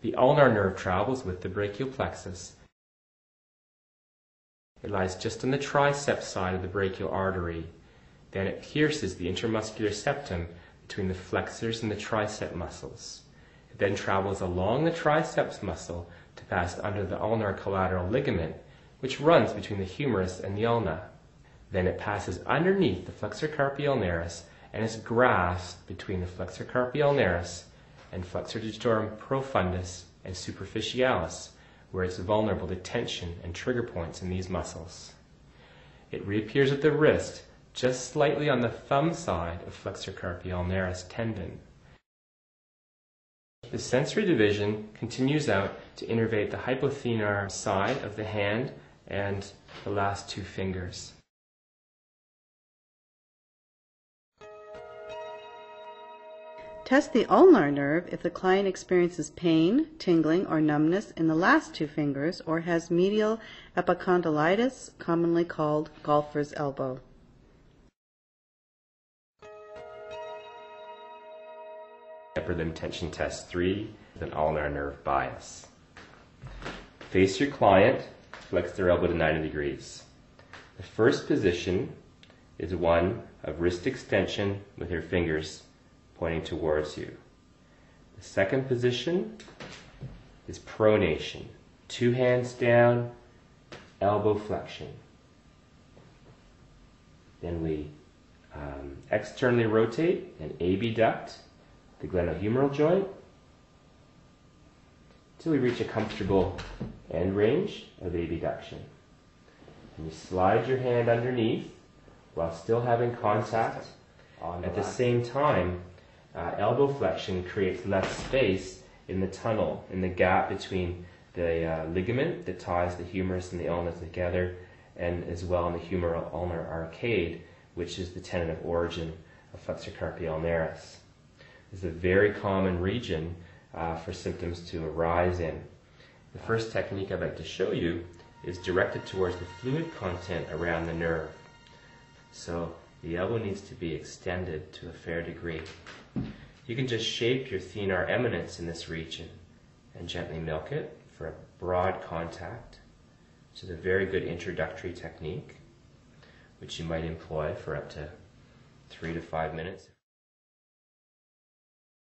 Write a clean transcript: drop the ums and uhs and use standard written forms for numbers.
The ulnar nerve travels with the brachial plexus. It lies just on the triceps side of the brachial artery. Then it pierces the intermuscular septum between the flexors and the tricep muscles. It then travels along the triceps muscle to pass under the ulnar collateral ligament, which runs between the humerus and the ulna. Then it passes underneath the flexor carpi ulnaris and is grasped between the flexor carpi ulnaris and flexor digitorum profundus and superficialis, where it's vulnerable to tension and trigger points in these muscles. It reappears at the wrist, just slightly on the thumb side of flexor carpi ulnaris tendon. The sensory division continues out to innervate the hypothenar side of the hand and the last two fingers. Test the ulnar nerve if the client experiences pain, tingling, or numbness in the last two fingers or has medial epicondylitis, commonly called golfer's elbow. Upper limb tension test 3 with an ulnar nerve bias. Face your client, flex their elbow to 90 degrees. The first position is one of wrist extension with your fingers pointing towards you. The second position is pronation. 2 hands down, elbow flexion. Then we externally rotate and abduct the glenohumeral joint until we reach a comfortable end range of abduction. And you slide your hand underneath while still having contact. At the same time, elbow flexion creates less space in the tunnel, in the gap between the ligament that ties the humerus and the ulna together, and as well in the humeral ulnar arcade, which is the tendon of origin of flexor carpi ulnaris. This is a very common region for symptoms to arise in. The first technique I'd like to show you is directed towards the fluid content around the nerve. So the elbow needs to be extended to a fair degree. You can just shape your thenar eminence in this region and gently milk it for a broad contact, which is a very good introductory technique, which you might employ for up to 3 to 5 minutes.